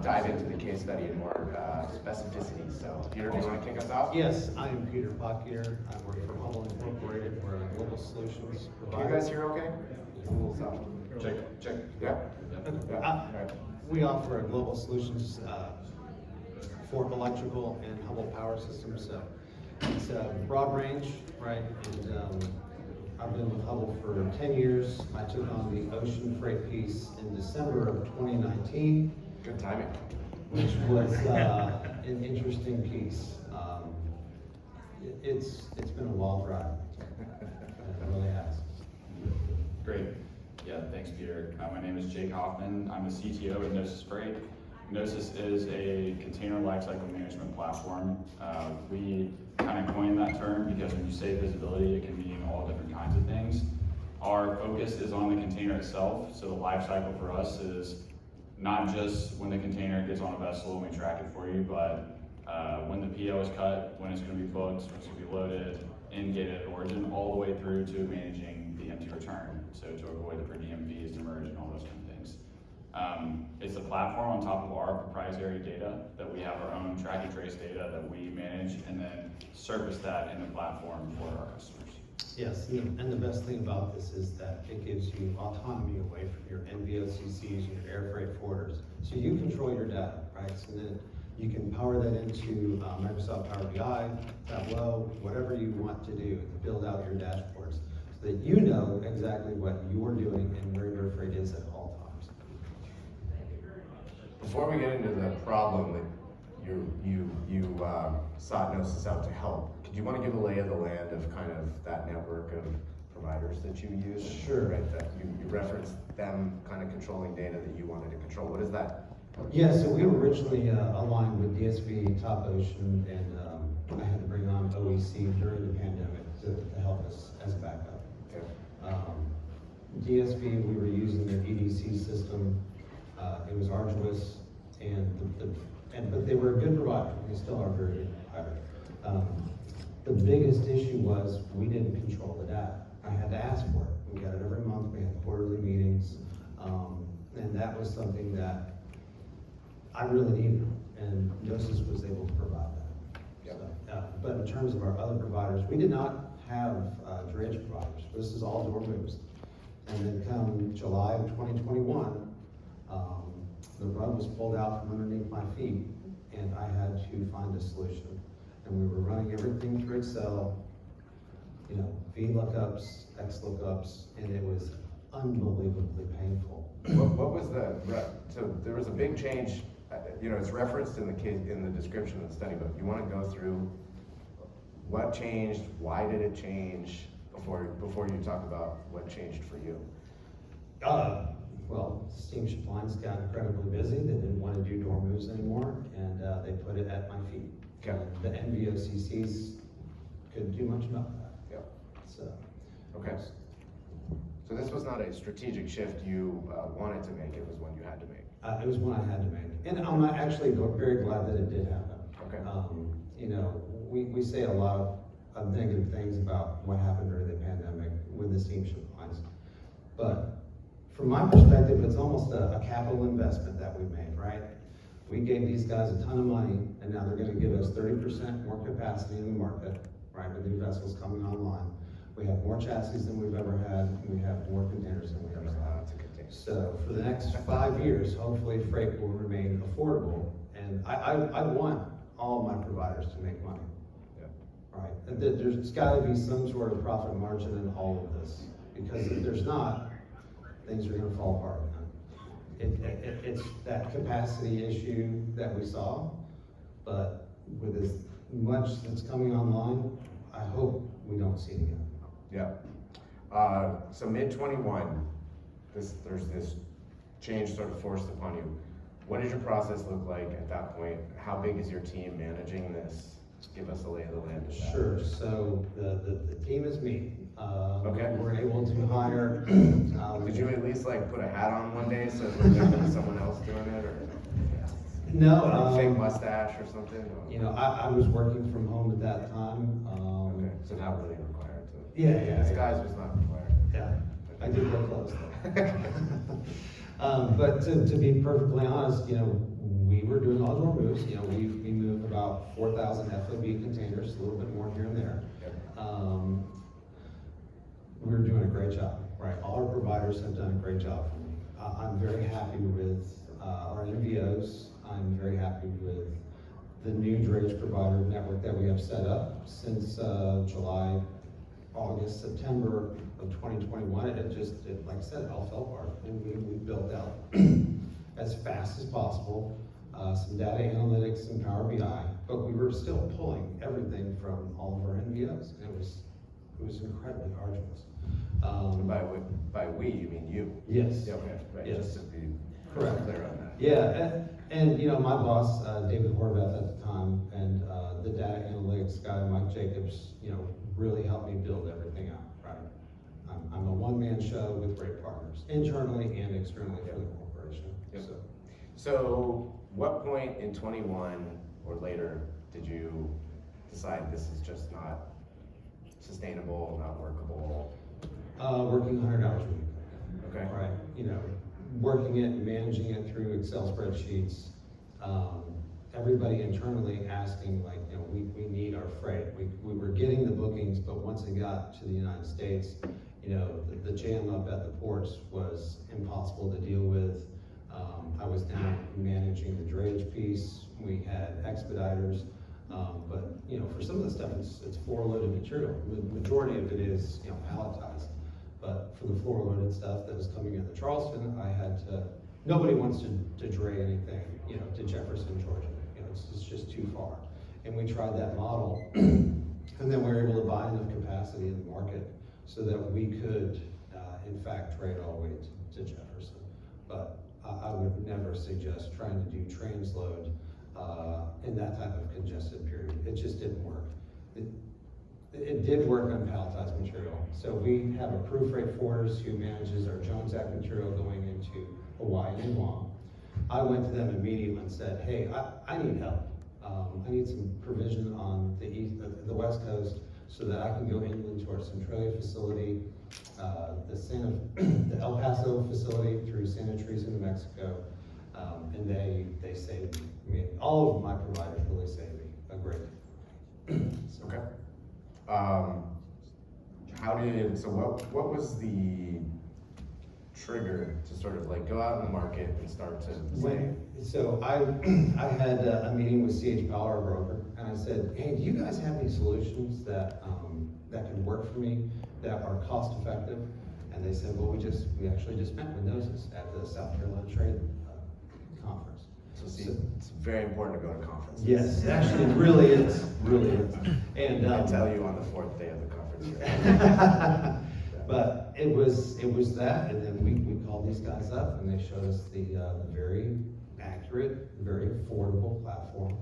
dive into the case study in more specificity. So, Peter, do you want to kick us off? Yes, I am Peter Pockier. I work for Hubbell Incorporated. We're a global solutions provider. Can you guys hear okay? So, check. Yeah? Yeah. All right. We offer a global solutions for electrical and Hubbell power systems. So it's a broad range, right? And I've been with Hubbell for 10 years. I took on the ocean freight piece in December of 2019. Good timing. Which was an interesting piece. It's been a wild ride. It really has. Great. Yeah, thanks, Peter. My name is Jake Hoffman. I'm the CTO at Gnosis Freight. Gnosis is a container lifecycle management platform. We kind of coined that term because when you say visibility, it can mean all different kinds of things. Our focus is on the container itself. So the lifecycle for us is not just when the container gets on a vessel and we track it for you, but when the PO is cut, when it's going to be booked, when it's going to be loaded, in gated at origin, all the way through to managing the empty return. So to avoid the per diem fees, demurrage, and all those kind of things. It's a platform on top of our proprietary data that we have our own track and trace data that we manage and then surface that in the platform for our customers. Yes, and the best thing about this is that it gives you autonomy away from your NVOCCs, your air freight forwarders. So you control your data, right? So then you can power that into Microsoft Power BI, Tableau, whatever you want to do to build out your dashboards so that you know exactly what you're doing and where your freight is at all times. Before we get into the problem that you sought Gnosis out to help, do you want to give a lay of the land of kind of that network of providers that you use? Sure. Right, that you referenced them kind of controlling data that you wanted to control. What is that? Yeah, so we were originally aligned with DSV, Top Ocean, and I had to bring on OEC during the pandemic to help us as a backup. Okay. DSV, we were using their EDC system. It was arduous, but they were a good provider. They still are a very good provider. The biggest issue was we didn't control the data. I had to ask for it. We got it every month. We had quarterly meetings, and that was something that I really needed, and Gnosis was able to provide that. Yep. So, but in terms of our other providers, we did not have drayage providers. This is all door moves. And then come July of 2021, the rug was pulled out from underneath my feet, and I had to find a solution. And we were running everything through Excel, V lookups, X lookups, and it was unbelievably painful. What was so there was a big change, it's referenced in the description of the study, but you want to go through what changed, why did it change, before you talk about what changed for you? Well, steamship lines got incredibly busy. They didn't want to do door moves anymore, and they put it at my feet. Okay. The NVOCCs couldn't do much about that. Yeah. So. Okay. So this was not a strategic shift you wanted to make, it was one you had to make. It was one I had to make. And I'm actually very glad that it did happen. Okay. We say a lot of negative things about what happened during the pandemic with the steamship lines. But from my perspective, it's almost a capital investment that we made, right? We gave these guys a ton of money, and now they're gonna give us 30% more capacity in the market, right, with new vessels coming online. We have more chassis than we've ever had, and we have more containers than we've ever had. So for the next 5 years, hopefully freight will remain affordable, and I want all my providers to make money. Yeah. Right? There's gotta be some sort of profit margin in all of this, because if there's not, things are gonna fall apart. It's that capacity issue that we saw, but with as much that's coming online, I hope we don't see it again. Yeah. So mid-21, there's this change sort of forced upon you. What did your process look like at that point? How big is your team managing this? Give us a lay of the land of that. Sure, so the team is me. Okay. We're able to hire. Did you at least put a hat on one day so it looked like there was someone else doing it, or No. fake mustache or something? I was working from home at that time. Okay, so not really required to. Yeah. Disguise was not required. Yeah, I did wear clothes though. But to be perfectly honest, we numbers, you know, we move about 4,000 FOB containers, a little bit more here and there. Yep. We're doing a great job, right? All our providers have done a great job for me. I'm very happy with our NVOs. I'm very happy with the new drayage provider network that we have set up since July, August, September of 2021. Like I said, it all fell apart, and we built out as fast as possible, some data analytics and Power BI, but we were still pulling everything from all of our NVOs, and it was incredibly arduous. By we, you mean you? Yes. Yeah, okay, right, Yes. just to be Correct. clear on that. Yeah, and you know, my boss, David Horvath at the time, and the data analytics guy, Mike Jacobs, you know, really helped me build everything out, right? I'm a one-man show with great partners, internally and externally for the corporation. Yep. So, So, what point in 21 or later did you decide this is just not sustainable, not workable? working 100 hours a week. Okay. Right, you know, working it, managing it through Excel spreadsheets. Everybody internally asking, like, you know, we need our freight. We were getting the bookings, but once it got to the United States, you know, the jam up at the ports was impossible to deal with. I was now managing the drayage piece. We had expediters, but you know, for some of the stuff, it's floor-loaded material. The majority of it is, you know, palletized. But for the floor-loaded stuff that was coming into Charleston, I had to. Nobody wants to dray anything, you know, to Jefferson, Georgia. You know, it's just too far. And we tried that model, and then we were able to buy enough capacity in the market so that we could, in fact, trade all the way to Jefferson. But I would never suggest trying to do transload in that type of congested period. It just didn't work. It did work on palletized material. So we have a Proof Freight Forwarders who manages our Jones Act material going into Hawaii and Guam. I went to them immediately and said, hey, I need help. I need some provision on the West Coast so that I can go inland to our Centralia facility, the El Paso facility through Santa Teresa, New Mexico, and they saved me. I mean, all of my providers really saved me a great deal. So. Okay. What was the trigger to sort of like go out in the market and start to say? So I had a meeting with CH Power, our broker, and I said, hey, do you guys have any solutions that can work for me, that are cost effective? And they said, well, we actually just met with Gnosis at the South Carolina Trade Conference. So see, it's very important to go to conferences. Yes, actually, it really is, And I tell you on the fourth day of the conference. But it was that, and then we called these guys up, and they showed us the very accurate, very affordable platform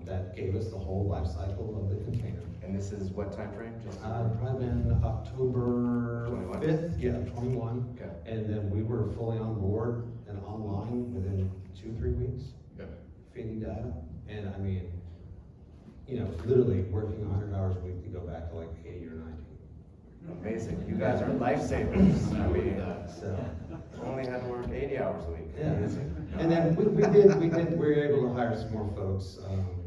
that gave us the whole life cycle of the container. And this is what time frame? Just Probably been October 21? 5th, yeah, 21. Okay. And then we were fully on board and online within 2-3 weeks, Yep. feeding data. And I mean, you know, literally working 100 hours a week to go back to like 80 or 90. Amazing. You guys are lifesavers. I mean, So, only had to work 80 hours a week. yeah. Amazing. And then we were able to hire some more folks.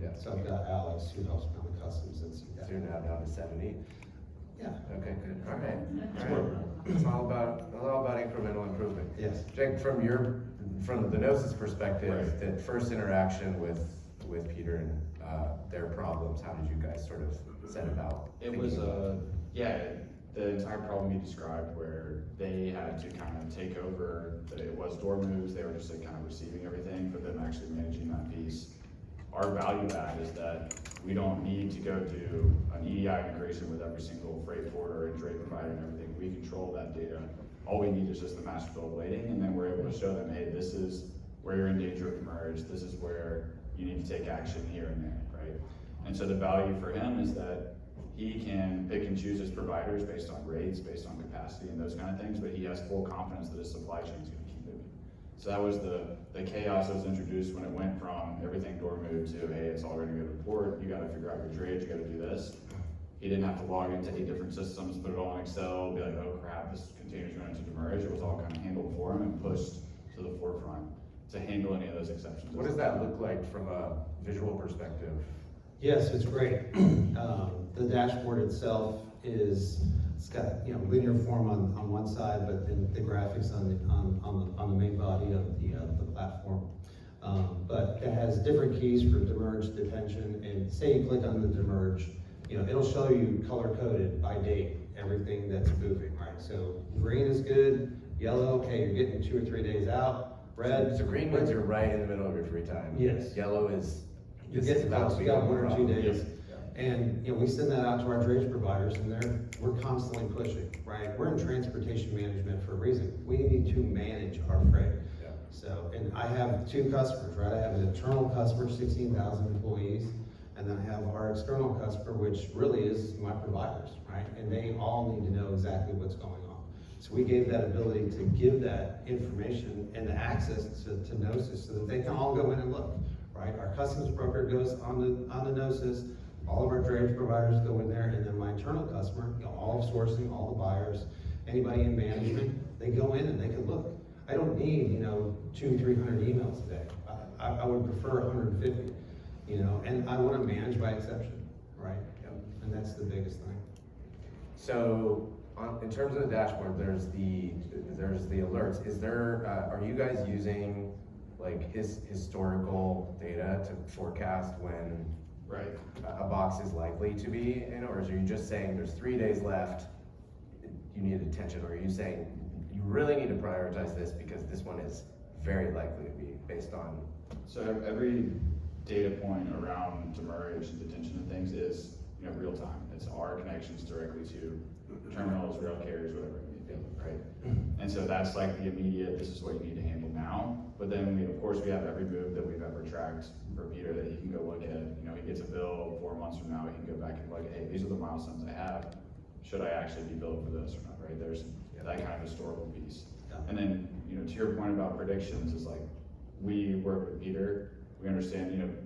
Yeah. So I've got Alex who helps me on the customs and see that. So you're now down to 70. Yeah. Okay, good. All right. All right. It's all about incremental improvement. Yes. Jake, from the Gnosis perspective, Right. that first interaction with Peter and their problems, how did you guys sort of set about? It was the entire problem you described where they had to kind of take over, that it was door moves, they were just like kind of receiving everything, for them actually managing that piece. Our value add is that we don't need to go do an EDI integration with every single freight forwarder and trade provider and everything. We control that data. All we need is just the master bill of lading, and then we're able to show them, hey, this is where you're in danger of demurrage, this is where you need to take action here and there, right? And so the value for him is that he can pick and choose his providers based on rates, based on capacity and those kind of things, but he has full confidence that his supply chain is gonna keep moving. So that was the chaos that was introduced when it went from everything door moved to, hey, it's all ready to go to port, you gotta figure out your drayage, you gotta do this. He didn't have to log into 8 different systems, put it all in Excel, be like, oh crap, this container's going into demurrage. It was all kind of handled for him and pushed to the forefront. to handle any of those exceptions. What does that look like from a visual perspective? Yes, it's great. The dashboard itself it's got, linear form on one side, but then the graphics on the main body of the platform. But it has different keys for demurrage, detention, and say you click on the demurrage, it'll show you color-coded by date, everything that's moving, right? So green is good, yellow, hey, you're getting 2 or 3 days out, red. So green means you're right in the middle of your free time. Yes. Yellow is, You this get is about to you got become a 1 or 2 problem. days. Yeah. And, we send that out to our drayage providers and we're constantly pushing, right? We're in transportation management for a reason. We need to manage our freight. Yeah. So, and I have 2 customers, right? I have an internal customer, 16,000 employees, and then I have our external customer, which really is my providers, right? And they all need to know exactly what's going on. So we gave that ability to give that information and the access to Gnosis so that they can all go in and look, right? Our customs broker goes on the Gnosis, all of our drayage providers go in there, and then my internal customer, all of sourcing, all the buyers, anybody in management, they go in and they can look. I don't need, 200-300 emails a day. I would prefer 150, and I want to manage by exception, right? And that's the biggest thing. So, in terms of the dashboard, there's the alerts. Are you guys using like historical data to forecast when Right. a box is likely to be in, or are you just saying there's 3 days left, you need attention, or are you saying you really need to prioritize this because this one is very likely to be based on? So every data point around demurrage and detention and things is, real time. It's our connections directly to terminals, rail carriers, whatever it may be, right? And so that's like the immediate, this is what you need to handle now. But then of course we have every move that we've ever tracked for Peter that he can go look at. He gets a bill 4 months from now, he can go back and look, hey, these are the milestones I have. Should I actually be billed for this or not, right? There's that kind of historical piece. And then, to your point about predictions is like, we work with Peter, we understand,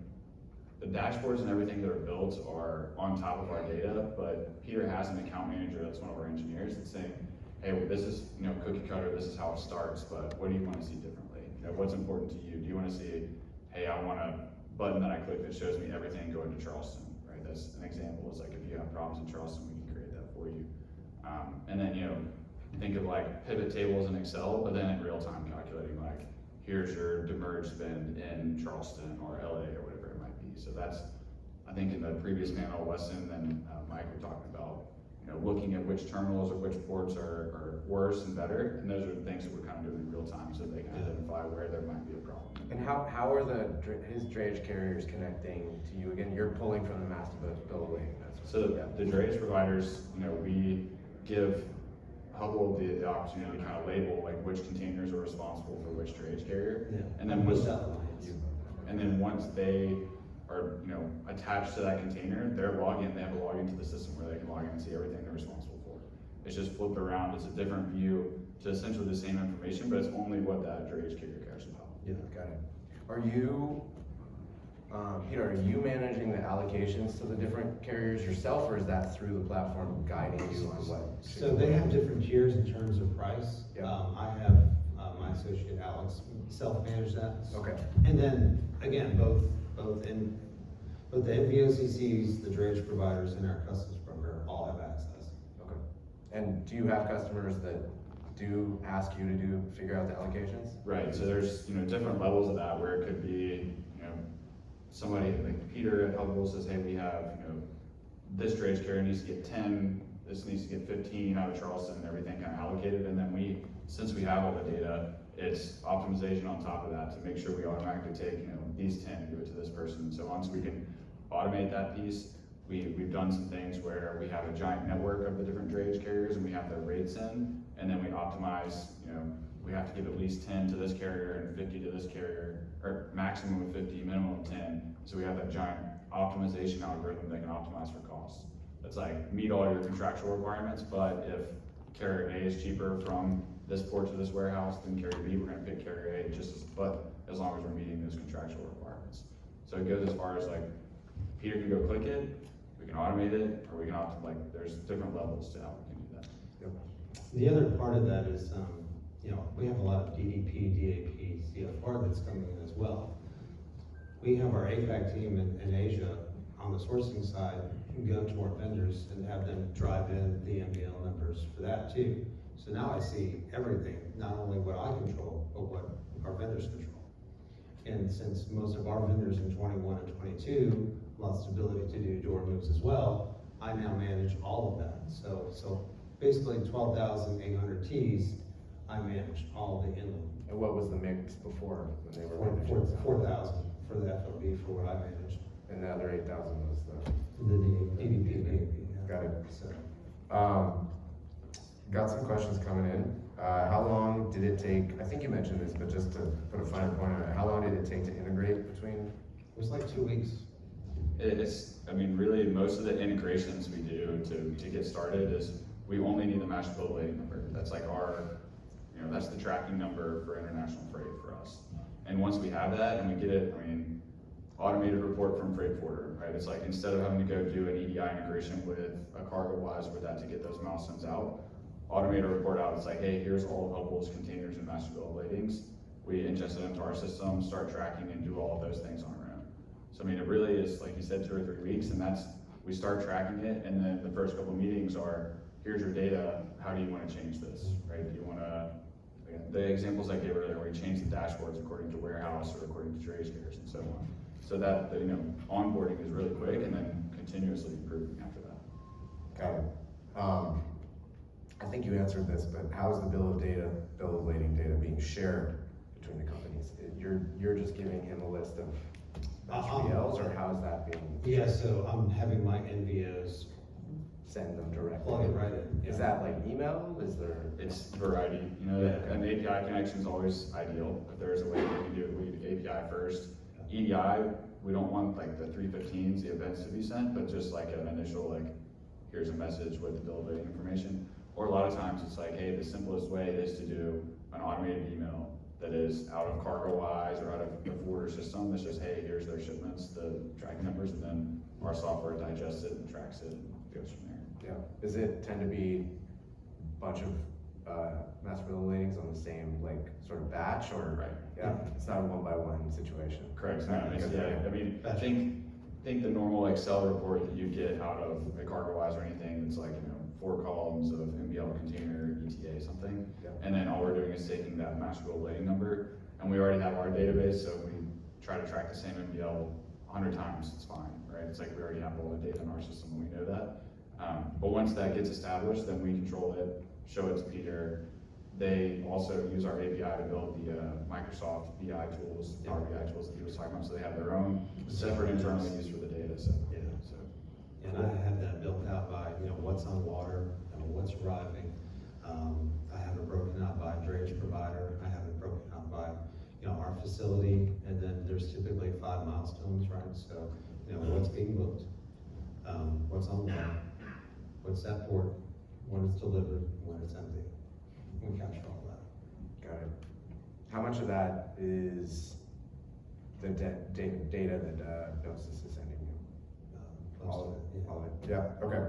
the dashboards and everything that are built are on top of our data, but Peter has an account manager that's one of our engineers that's saying, hey, well, this is, cookie cutter, this is how it starts, but what do you want to see differently? What's important to you? Do you want to see, hey, I want a button that I click that shows me everything going to Charleston, right? That's an example. It's like, if you have problems in Charleston, we can create that for you. And then, think of like pivot tables in Excel, but then in real time calculating like, here's your demurrage spend in Charleston or LA or whatever it might be. So that's, I think in the previous panel, Weston and Mike were talking about, looking at which terminals or which ports are worse and better, and those are the things that we're kind of doing in real time so they can identify where there might be a problem. And how are his drayage carriers connecting to you? Again, you're pulling from the master bill of lading. So the drayage providers, we give Hubbell the opportunity to kind of label like which containers are responsible for which drayage carrier. Yeah. And then once once they are, attached to that container, they have a login to the system where they can log in and see everything they're responsible for. It's just flipped around, it's a different view to essentially the same information, but it's only what that drayage carrier cares about. Yeah. Got it. Are you, Peter, are you managing the allocations to the different carriers yourself, or is that through the platform guiding you on what? So they have different tiers in terms of price. Yeah. I have my associate Alex self-manage that. Okay. And then again, both the NVOCCs, the drayage providers, and our customs broker all have access. Okay. And do you have customers that do ask you to figure out the allocations? Right, so there's, different levels of that where it could be, somebody like Peter at Hubbell says, hey, we have, this drayage carrier needs to get 10, this needs to get 15 out of Charleston and everything kind of allocated. And then since we have all the data, it's optimization on top of that to make sure we automatically take, these 10 and give it to this person. So once we can automate that piece, we've done some things where we have a giant network of the different drayage carriers and we have their rates in, and then we optimize, we have to give at least 10 to this carrier and 50 to this carrier, or maximum of 50, minimum of 10. So we have that giant optimization algorithm that can optimize for costs. It's like, meet all your contractual requirements, but if carrier A is cheaper from this port to this warehouse than carrier B, we're gonna pick carrier A but as long as we're meeting those contractual requirements. So it goes as far as like, Peter can go click it, we can automate it, or we can there's different levels to how we can do that. Yep. The other part of that is, you know, we have a lot of DDP, DAP, CFR that's coming in as well. We have our APAC team in Asia on the sourcing side, go to our vendors and have them drive in the MBL numbers for that too. So now I see everything, not only what I control, but what our vendors control. And since most of our vendors in 21 and 22 lost the ability to do door moves as well, I now manage all of that. So basically 12,800 Ts, I manage all the inland. And what was the mix before when they were managing? 4,000 for the FOB for what I managed. And the other 8,000 was The DDP, yeah. Got it. So, got some questions coming in. How long did it take, I think you mentioned this, but just to put a finer point on it, how long did it take to integrate between? it was like 2 weeks. I mean, really, most of the integrations we do to get started is we only need the master bill of lading number. That's like our, you know, that's the tracking number for international freight for us. And once we have that and we get it, I mean, automated report from freight forwarder, right? It's like instead of having to go do an EDI integration with a CargoWise with that to get those milestones out, automated report out, it's like, hey, here's all of Hubbell's containers and master bill of ladings. We ingest it into our system, start tracking and do all of those things on our own. So I mean, it really is, like you said, 2 or 3 weeks, and that's, we start tracking it, and then the first couple of meetings are, here's your data, how do you want to change this, right? Do you want to, again, the examples I gave earlier, where you change the dashboards according to warehouse or according to drayage gears and so on. So that, you know, onboarding is really quick, and then continuously improving after that. Got it. I think you answered this, but how is the bill of lading data being shared between the companies? You're just giving him a list of BLs, or how is that being? Yeah, so I'm having my NVOs Send them directly? plug it right in. Is that like email? Is there? It's variety, you know, an API connection is always ideal. If there's a way we can do it, we do API first. EDI, we don't want like the 315s, the events to be sent, but just like an initial, like, here's a message with the bill of lading information. Or a lot of times it's like, hey, the simplest way is to do an automated email that is out of CargoWise or out of the forwarder system. That's just, hey, here's their shipments, the tracking numbers, and then our software digests it and tracks it and goes from there. Yeah. Does it tend to be a bunch of master bill of ladings on the same like sort of batch, or? Right. Yeah. It's not a one-by-one situation. Correct. No, yeah. I mean, I think the normal Excel report that you get out of a CargoWise or anything, it's like, you know, 4 columns of MBL container, ETA, something. Yeah. And then all we're doing is taking that master bill of lading number, and we already have our database, so we try to track the same MBL 100 times, it's fine, right? It's like we already have all the data in our system, and we know that. But once that gets established, then we control it, show it to Peter. They also use our API to build the Microsoft BI tools, Power BI tools that he was talking about, so they have their own separate internal use for the data, so. Yeah. And I have that built out by, you know, what's on water, what's arriving. I have it broken out by drayage provider. I have it broken out by, you know, our facility, and then there's typically 5 milestones, right? So, you know, what's being booked, what's on water, what's at port, when it's delivered, when it's empty. We capture all that. Got it. How much of that is the data that Gnosis is sending you? All of it. All of it. Yeah. Okay.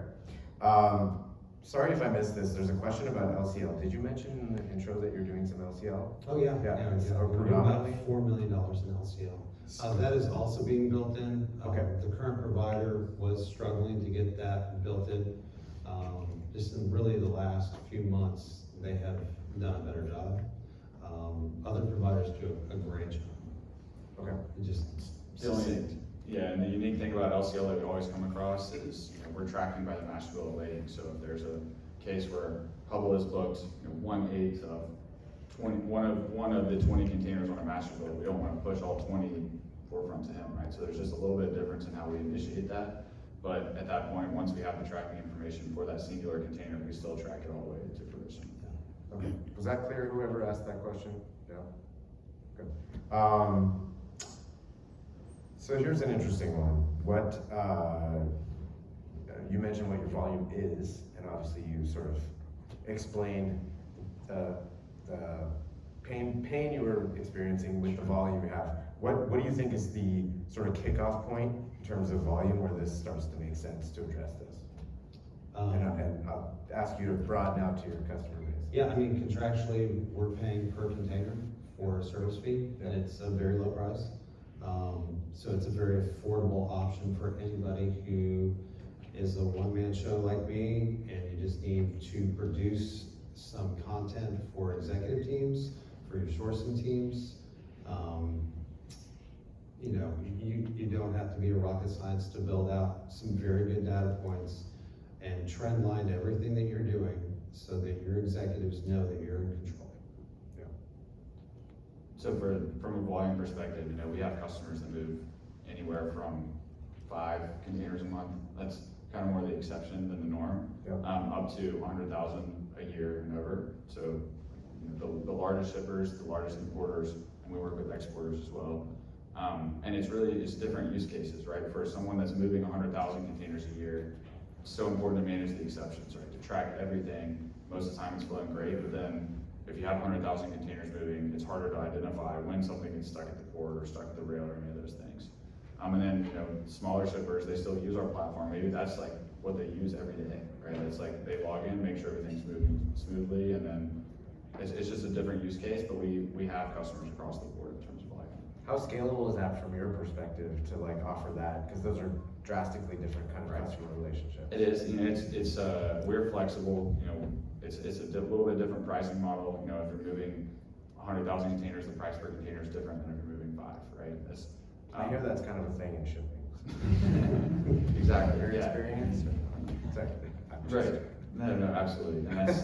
Sorry if I missed this. There's a question about LCL. Did you mention in the intro that you're doing some LCL? Oh, yeah. Yeah. We're doing Predominantly? about $4 million in LCL. That is also being built in. Okay. The current provider was struggling to get that built in. Just in really the last few months, they have done a better job. Other providers do a great job. Okay. It just Succinct. Yeah, and the unique thing about LCL that we always come across is, you know, we're tracking by the master bill of lading. So if there's a case where Hubbell is booked, you know, 1/8 of 20, one of the 20 containers on a master bill, we don't want to push all 20 forefront to him, right? So there's just a little bit of difference in how we initiate that. But at that point, once we have the tracking information for that singular container, we still track it all the way to fruition. Okay. Was that clear? Whoever asked that question? Yeah. Good. So here's an interesting one. What you mentioned what your volume is, and obviously you sort of explained the pain you were experiencing with the volume you have. What do you think is the sort of kickoff point in terms of volume where this starts to make sense to address this? And I'll ask you to broaden out to your customer base. Yeah, I mean, contractually, we're paying per container for a service fee, and it's a very low price. So it's a very affordable option for anybody who is a one-man show like me, and you just need to produce some content for executive teams, for your sourcing teams. You know, you don't have to be a rocket scientist to build out some very good data points and trend line everything that you're doing so that your executives know that you're in control. So from a volume perspective, you know, we have customers that move anywhere from 5 containers a month. That's kind of more the exception than the norm. Yep. Up to 100,000 a year and over. So, you know, the largest shippers, the largest importers, and we work with exporters as well. And it's different use cases, right? For someone that's moving 100,000 containers a year, it's so important to manage the exceptions, right? To track everything. Most of the time it's flowing great, but then if you have 100,000 containers moving, it's harder to identify when something gets stuck at the port or stuck at the rail or any of those things. And then, you know, smaller shippers, they still use our platform. Maybe that's like what they use every day, right? It's like they log in, make sure everything's moving smoothly, and then it's just a different use case, but we have customers across the board in terms of volume. How scalable is that from your perspective to like offer that? Because those are drastically different kind of Right. customer relationships. It is, you know, we're flexible, you know, it's a little bit different pricing model. You know, if you're moving 100,000 containers, the price per container is different than if you're moving 5, right? I hear that's kind of a thing in shipping. Exactly. Your yeah. experience? Exactly. Right. No, absolutely. And that's,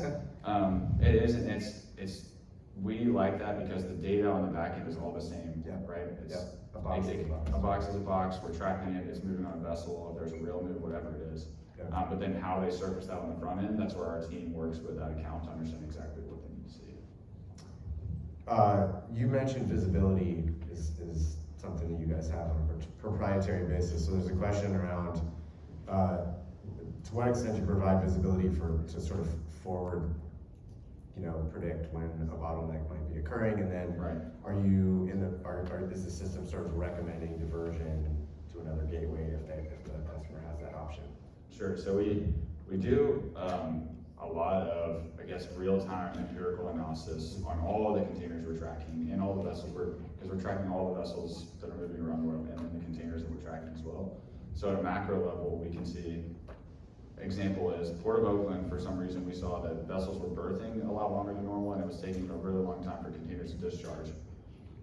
it is, and it's, we like that because the data on the back end is all the same, Yep. right? It's, Yep. A box is a box. A box is a box, we're tracking it, it's moving on a vessel, if there's a rail move, whatever it is. Yep. But then how they surface that on the front end, that's where our team works with that account to understand exactly what they need to see. You mentioned visibility is something that you guys have on a proprietary basis. So there's a question around to what extent you provide visibility to sort of forward, you know, predict when a bottleneck might be occurring, and then Right. are you is the system sort of recommending diversion to another gateway if the customer has that option? Sure, so we do a lot of, I guess, real-time empirical analysis on all the containers we're tracking and all the vessels because we're tracking all the vessels that are moving around the world and then the containers that we're tracking as well. So at a macro level, we can see, example is Port of Oakland, for some reason we saw that vessels were berthing a lot longer than normal and it was taking a really long time for containers to discharge.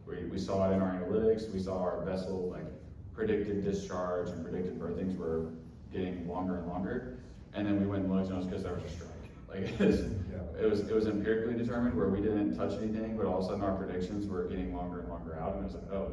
We saw it in our analytics, we saw our vessel like predicted discharge and predicted berthings were getting longer and longer. And then we went and looked and it was because there was a strike. Like it was empirically determined where we didn't touch anything, but all of a sudden our predictions were getting longer and longer out, and it was like, oh,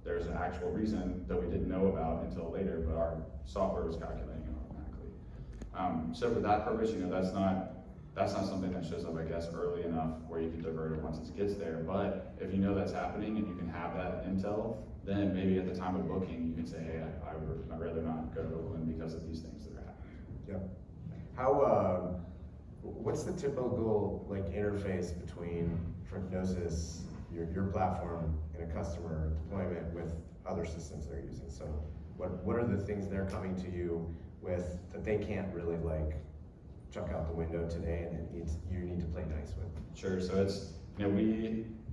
there's an actual reason that we didn't know about until later, but our software was calculating it automatically. So for that purpose, you know, that's not something that shows up, I guess, early enough where you can divert it once it gets there. But if you know that's happening and you can have that intel, then maybe at the time of booking, you can say, hey, I'd rather not go to Oakland because of these things that are happening. Yep. How, what's the typical like interface between Gnosis, your platform, and a customer deployment with other systems they're using? So what are the things they're coming to you with that they can't really like chuck out the window today and you need to play nice with? Sure, so it's, you know,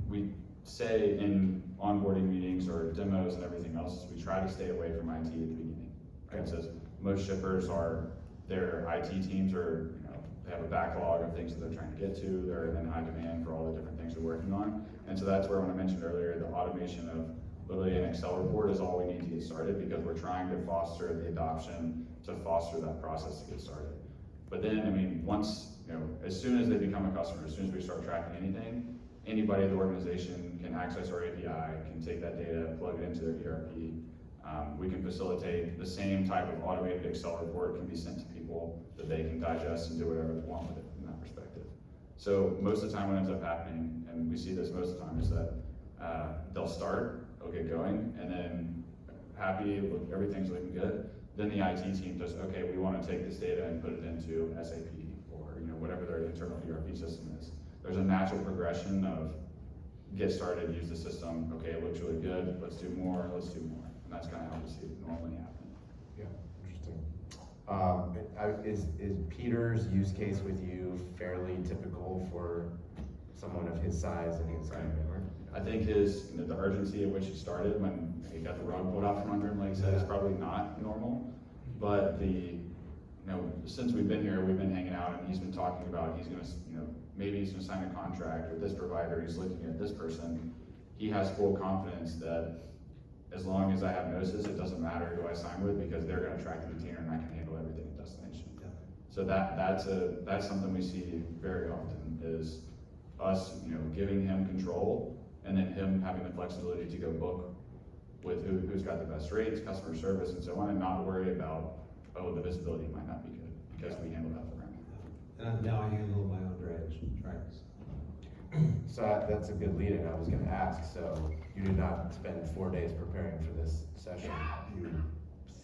we say in onboarding meetings or demos and everything else, we try to stay away from IT at the beginning. Right? So most shippers their IT teams are, you know, they have a backlog of things that they're trying to get to, they're in high demand for all the different things they're working on. And so that's where, when I mentioned earlier, the automation of literally an Excel report is all we need to get started, because we're trying to foster the adoption to foster that process to get started. But then, I mean, once, you know, as soon as they become a customer, as soon as we start tracking anything, anybody at the organization can access our API, can take that data, plug it into their ERP. We can facilitate the same type of automated Excel report can be sent to people that they can digest and do whatever they want with it from that perspective. So most of the time what ends up happening, and we see this most of the time, is that they'll get going, and then happy, look, everything's looking good. Then the IT team says, okay, we want to take this data and put it into SAP or, you know, whatever their internal ERP system is. There's a natural progression of get started, use the system, okay, it looks really good, let's do more. And that's kind of how we see it normally happen. Yeah, interesting. Is Peter's use case with you fairly typical for someone of his size and his kind of work? I think his, the urgency at which he started when he got the rug pulled out from under him, like he said, is probably not normal. But since we've been here, we've been hanging out, and he's been talking about he's gonna, maybe he's gonna sign a contract with this provider. He's looking at this person. He has full confidence that as long as I have Gnosis, it doesn't matter who I sign with, because they're gonna track the container and I can handle everything at destination. Yeah. So that's something we see very often, is us, giving him control, and then him having the flexibility to go book with who's got the best rates, customer service, and so on, and not worry about, the visibility might not be good, because we handle that for him. And now I handle my own drayage, tracks. So that's a good lead-in. I was gonna ask, so you did not spend 4 days preparing for this session. You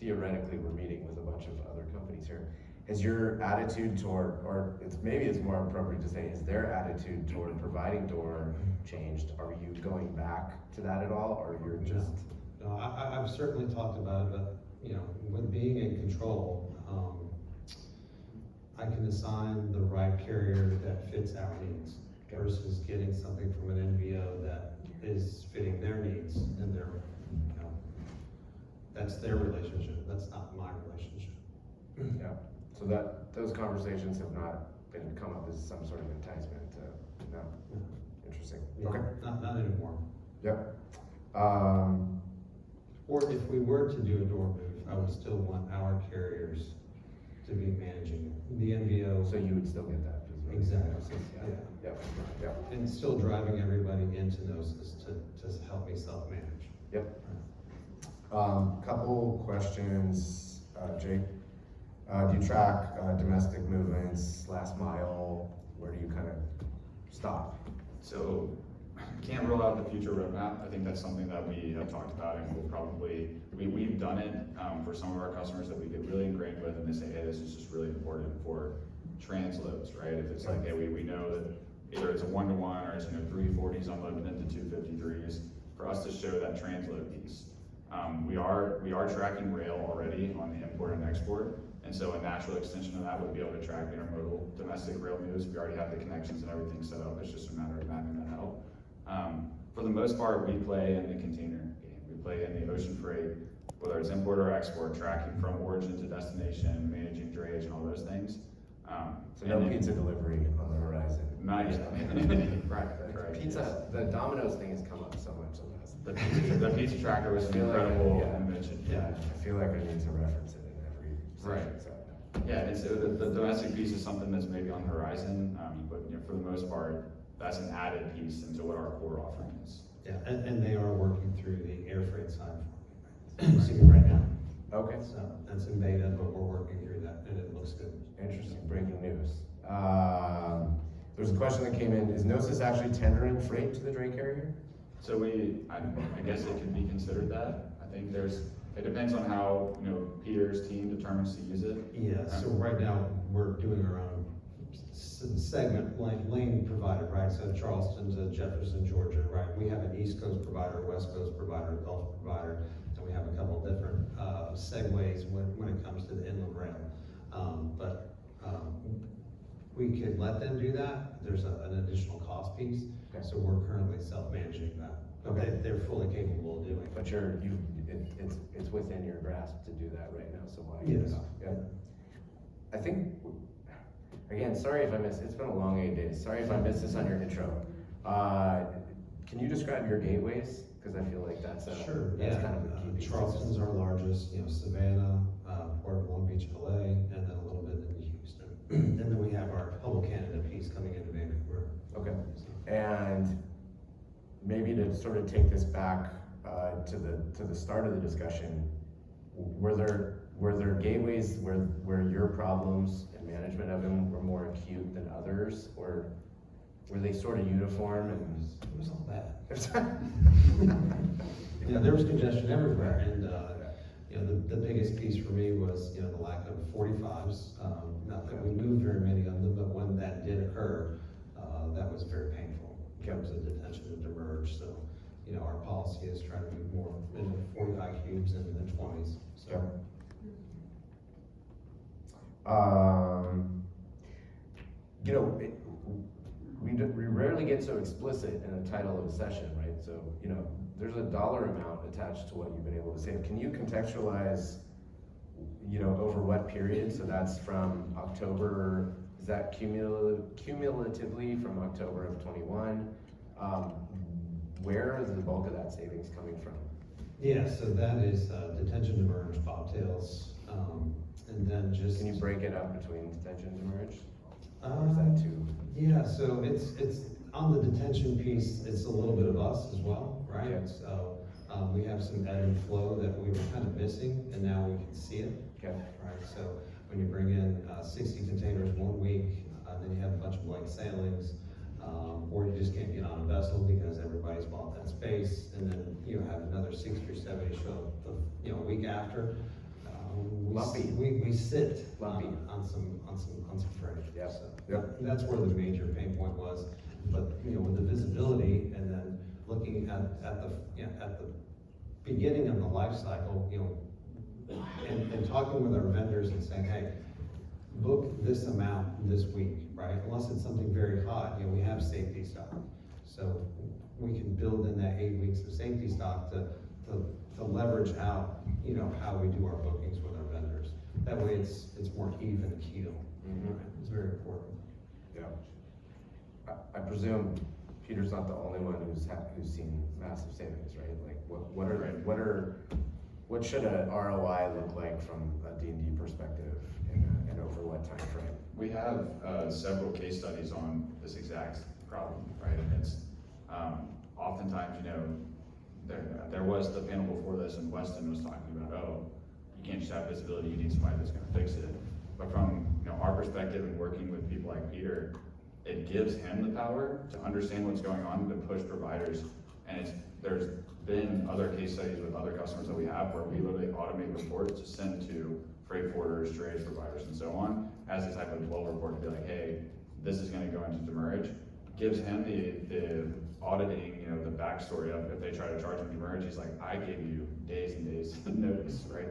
theoretically were meeting with a bunch of other companies here. Has your attitude toward, or maybe it's more appropriate to say, is their attitude toward providing door changed? Are you going back to that at all, or you're just? No, I've certainly talked about it, but, with being in control, I can assign the right carrier that fits our needs versus getting something from an NVO that is fitting their needs and their, that's their relationship, that's not my relationship. Yeah, so those conversations have not come up as some sort of enticement, no, interesting, Yeah, okay. Not anymore. Yep. Or if we were to do a door move, I would still want our carriers to be managing it. The NVO. So you would still get that? is what you're Exactly, saying. yeah. Yep. And still driving everybody into Gnosis to help me self-manage. Yep. Couple questions, Jake. Do you track domestic movements, last mile? Where do you kind of stop? So, can't rule out the future roadmap. I think that's something that we have talked about, and we'll probably, we've done it for some of our customers that we get really ingrained with, and they say, hey, this is just really important for transloads, right? If it's like, hey, we know that either it's a 1-to-1 or it's 340s unloaded into 253s, for us to show that transload piece. We are tracking rail already on the import and export, and so a natural extension of that would be able to track intermodal domestic rail moves. We already have the connections and everything set up. It's just a matter of mapping that out. For the most part, we play in the container game. We play in the ocean freight, whether it's import or export, tracking from origin to destination, managing drayage and all those things. So no pizza delivery on the horizon. Not yet. Right. Pizza, the Domino's thing has come up so much in the last. The pizza tracker was an I feel like, incredible yeah. invention. Yeah, I feel like I need to reference it in every session. Right. So. Yeah, it's, the domestic piece is something that's maybe on the horizon, but for the most part, that's an added piece into what our core offering is. Yeah, and they are working through the air freight side for me right now. Okay. So that's in beta, but we're working through that, and it looks good. Interesting, breaking news. There's a question that came in, is Gnosis actually tendering freight to the dray carrier? So I guess it could be considered that. I think it depends on how, Peter's team determines to use it. Yeah, so right now, we're doing our own segment, like lane provider, right? So Charleston to Jefferson, Georgia, right? We have an East Coast provider, West Coast provider, Gulf provider, and we have a couple of different segues when it comes to the inland rail. We could let them do that. There's an additional cost piece, Okay. so we're currently self-managing that. But Okay. they're fully capable of doing it. But it's within your grasp to do that right now, so why? Yes. Yeah. I think, again, sorry if I missed, it's been a long 8 days. Sorry if I missed this on your intro. Can you describe your gateways? Because I feel like that's That's kind of a key piece. Charleston's our largest, Savannah, Port of Long Beach, LA, and then a little bit into Houston. And then we have our Hubbell, Canada piece coming into Vancouver. Okay. And maybe to sort of take this back to the start of the discussion, were there gateways where your problems and management of them were more acute than others, or were they sort of uniform? It was all bad. Yeah, there was congestion everywhere, and the biggest piece for me was the lack of 45s. Not that we moved very many of them, but when that did occur, that was very painful in terms of detention and demurrage. So, our policy is trying to move more in the 45 cubes and the 20s. So. You know, we rarely get so explicit in a title of a session, right? So, you know, there's a dollar amount attached to what you've been able to save. Can you contextualize, you know, over what period? So that's from October, is that cumulatively from October of 21? Where is the bulk of that savings coming from? Yeah, so that is detention, demurrage, bobtails, and then just. Can you break it up between detention and demurrage? Or is that too? Yeah, so it's on the detention piece, it's a little bit of us as well, right? Yeah. So we have some ebb and flow that we were kind of missing, and now we can see it. Okay. Right, so when you bring in 60 containers 1 week, then you have a bunch of blank sailings, or you just can't get on a vessel because everybody's bought that space, and then you have another 60 or 70 show up the week after. Lumpy. We sit Lumpy. on some freight. Yep. So Yep. that's where the major pain point was. But with the visibility and then looking at the beginning of the life cycle, and talking with our vendors and saying, hey, book this amount this week, right? Unless it's something very hot, we have safety stock. So we can build in that 8 weeks of safety stock to leverage out, how we do our bookings with our vendors. That way it's more even keel. Mhm. Right? It's very important. Yeah. I presume Peter's not the only one who's seen massive savings, right? Like, what should a ROI look like from a D&D perspective and over what time frame? We have several case studies on this exact problem, right? And it's oftentimes, there was the panel before this, and Weston was talking about, you can't just have visibility, you need somebody that's going to fix it. But from our perspective and working with people like Peter, it gives him the power to understand what's going on, to push providers. And there's been other case studies with other customers that we have where we literally automate reports to send to freight forwarders, drayage providers, and so on, as a type of dwell report to be like, hey, this is going to go into demurrage. Gives him the auditing, the backstory of if they try to charge him demurrage, he's like, I gave you days and days of notice, right?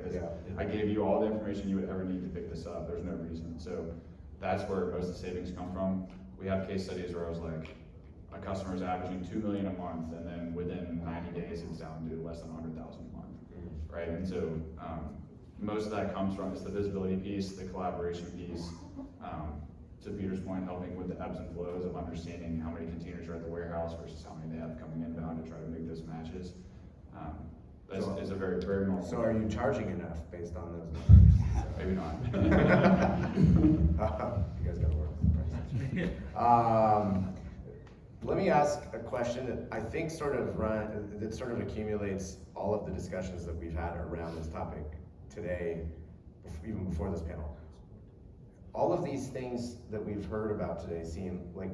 I gave you all the information you would ever need to pick this up. There's no reason. So that's where most of the savings come from. We have case studies where I was like, a customer's averaging $2 million a month, and then within 90 days, it's down to less than 100,000 a month, right? And so most of that comes from, it's the visibility piece, the collaboration piece, to Peter's point, helping with the ebbs and flows of understanding how many containers are at the warehouse versus how many they have coming inbound to try to make those matches. It's a very, very normal. So are you charging enough based on those numbers? Maybe not. You guys gotta work with the prices. Let me ask a question that I think sort of accumulates all of the discussions that we've had around this topic today, even before this panel. All of these things that we've heard about today seem like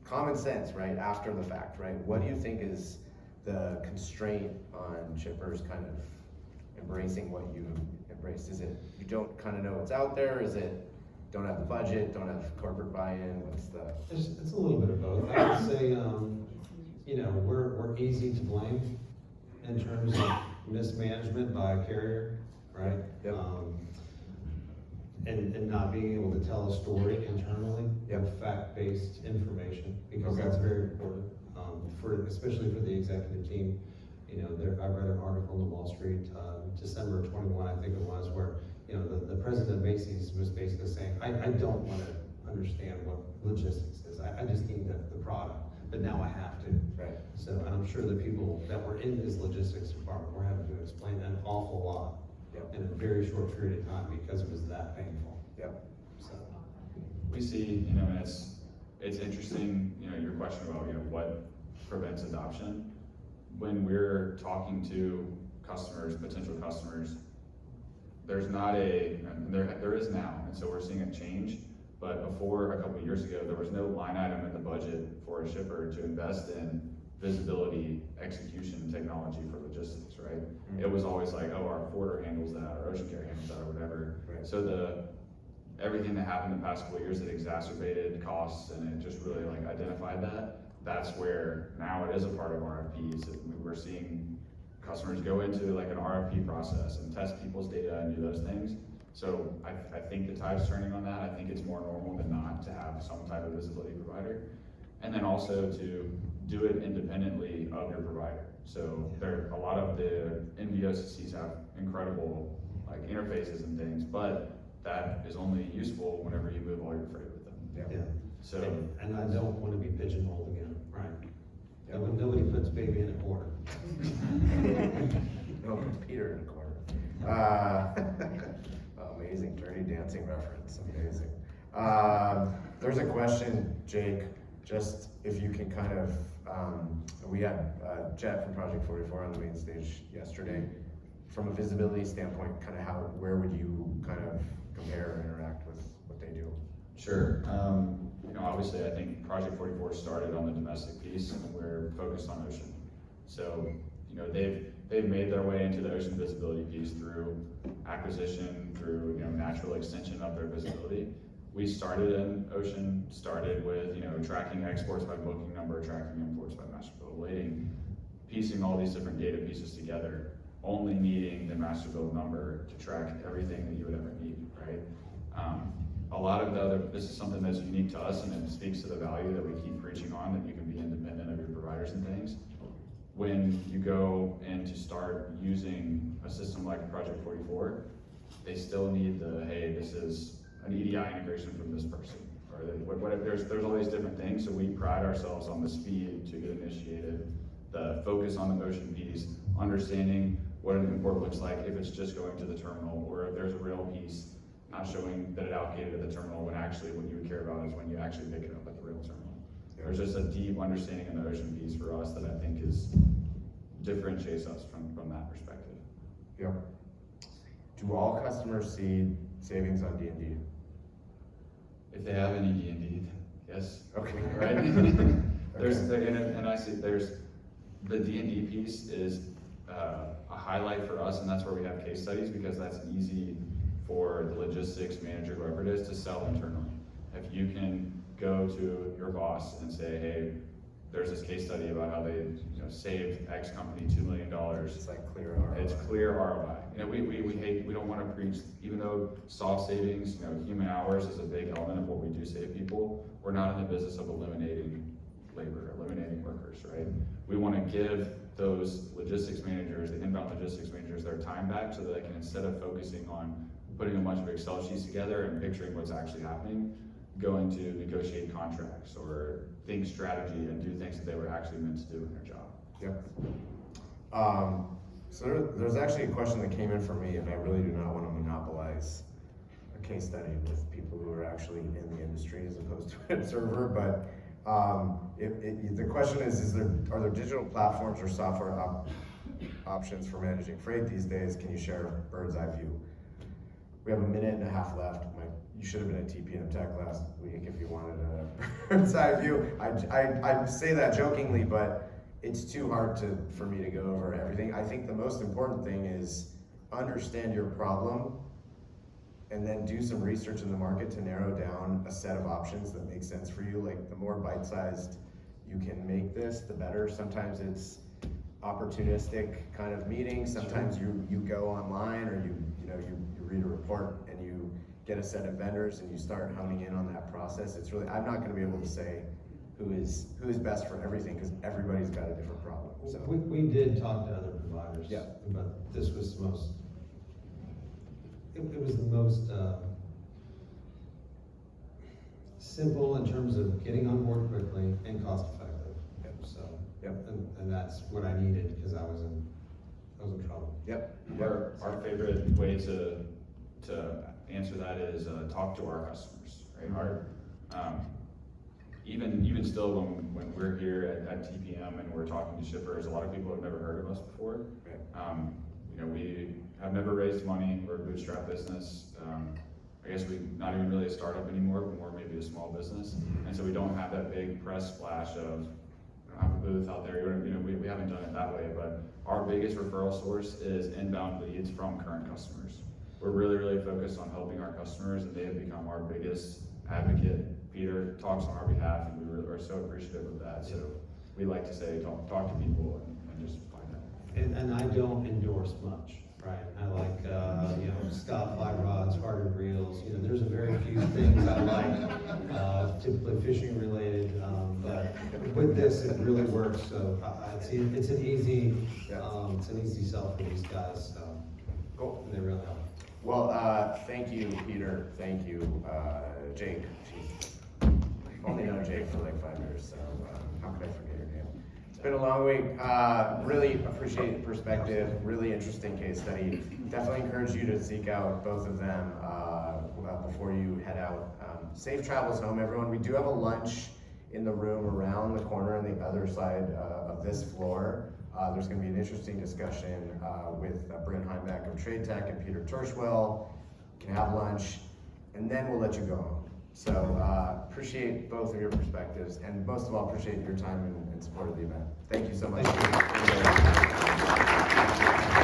common sense, right? After the fact, right? What do you think is the constraint on shippers kind of embracing what you embraced? Is it you don't kind of know what's out there? Is it don't have the budget, don't have corporate buy-in? It's a little bit of both. I would say, we're easy to blame in terms of mismanagement by a carrier, right? Yep. And not being able to tell a story internally with fact-based information, because that's very important, especially for the executive team. I read an article in the Wall Street, December 21, I think it was, where the president of Macy's was basically saying, I don't want to understand what logistics is. I just need the product, but now I have to. Right. So, and I'm sure the people that were in this logistics department were having to explain an awful lot in a very short period of time because it was that painful. Yep. So We see, and it's interesting, your question about, what prevents adoption. When we're talking to customers, potential customers, there is now, and so we're seeing it change. But before, a couple of years ago, there was no line item in the budget for a shipper to invest in visibility, execution, technology for logistics, right? Mm-hmm. It was always like, our forwarder handles that, or ocean carrier handles that, or whatever. Right. So everything that happened in the past couple of years that exacerbated costs, and it just really identified that. That's where now it is a part of RFPs. We're seeing customers go into an RFP process and test people's data and do those things. So I think the tide's turning on that. I think it's more normal than not to have some type of visibility provider. And then also to do it independently of your provider. So a lot of the NVOCCs have incredible like interfaces and things, but that is only useful whenever you move all your freight with them. Yeah. So, And I don't want to be pigeonholed again, right? Yeah. And when nobody puts baby in a corner. No, put Peter in a corner. Amazing, dirty dancing reference, amazing. There's a question, Jake, just if you can kind of, we had Jet from Project 44 on the main stage yesterday. From a visibility standpoint, kind of where would you kind of compare or interact with what they do? sure. Obviously, I think Project 44 started on the domestic piece, and we're focused on ocean. So, they've made their way into the ocean visibility piece through acquisition, through natural extension of their visibility. We started in ocean, started with tracking exports by booking number, tracking imports by master bill of lading, piecing all these different data pieces together, only needing the master bill number to track everything that you would ever need, right? A lot of this is something that's unique to us, and it speaks to the value that we keep preaching on, that you can be independent of your providers and things. When you go in to start using a system like Project 44, they still need hey, this is an EDI integration from this person, or there's all these different things. So we pride ourselves on the speed to get initiated, the focus on the ocean piece, understanding what an import looks like if it's just going to the terminal, or if there's a rail piece, not showing that it allocated at the terminal, when actually what you would care about is when you actually pick it up at the rail terminal. There's just a deep understanding in the ocean piece for us that I think differentiates us from that perspective. Yep. Do all customers see savings on D&D? If they have any D&D, yes. Okay. Right? And I see there's the D&D piece is a highlight for us, and that's where we have case studies, because that's easy for the logistics manager, whoever it is, to sell internally. If you can go to your boss and say, hey, there's this case study about how they saved X company $2 million. It's like clear ROI. It's clear ROI. We don't want to preach, even though soft savings, human hours is a big element of what we do save people. We're not in the business of eliminating labor, eliminating workers, right? We want to give those logistics managers, the inbound logistics managers, their time back, so that they can, instead of focusing on putting a bunch of Excel sheets together and picturing what's actually happening, going to negotiate contracts or think strategy and do things that they were actually meant to do in their job. Yep. So there's actually a question that came in for me, and I really do not want to monopolize a case study with people who are actually in the industry as opposed to an observer, but the question is are there digital platforms or software options for managing freight these days? Can you share a bird's eye view? We have a minute and a half left. You should have been at TPM Tech last week if you wanted a bird's eye view. I say that jokingly, but it's too hard for me to go over everything. I think the most important thing is understand your problem and then do some research in the market to narrow down a set of options that make sense for you. Like, the more bite-sized you can make this, the better. Sometimes it's opportunistic kind of meetings. Sometimes you go online, or you read a report and you get a set of vendors and you start honing in on that process. It's really, I'm not going to be able to say who is best for everything, because everybody's got a different problem. So We did talk to other providers. Yeah. But this was the most, it was the most simple in terms of getting on board quickly and cost effective. Yep. So, Yep. and that's what I needed, because I was in trouble. Yep. Our favorite way to answer that is talk to our customers, right? Even still, when we're here at TPM and we're talking to shippers, a lot of people have never heard of us before. Right. We have never raised money. We're a bootstrap business. I guess we're not even really a startup anymore, but more maybe a small business. And so we don't have that big press splash of, I have a booth out there. We haven't done it that way, but our biggest referral source is inbound leads from current customers. We're really, really focused on helping our customers, and they have become our biggest advocate. Peter talks on our behalf, and we really are so appreciative of that. So we like to say, talk to people and just find out. and I don't endorse much, right? I like, Scott fly rods, hardened reels, there's a very few things I like, typically fishing related, but with this, it really works, so it's an easy sell for these guys, so. Cool. And they really help. Well, thank you, Peter, thank you, Jake. Jeez. I've only known Jake for like 5 years, so how could I forget your name? It's been a long week. Really appreciate the perspective, really interesting case study. Definitely encourage you to seek out both of them before you head out. Safe travels home, everyone. We do have a lunch in the room around the corner on the other side of this floor. There's going to be an interesting discussion with Bryn Heimbeck of Trade Tech and Peter Torshwell. You can have lunch, and then we'll let you go home. So appreciate both of your perspectives, and most of all, appreciate your time and support of the event. Thank you so much. Thank you.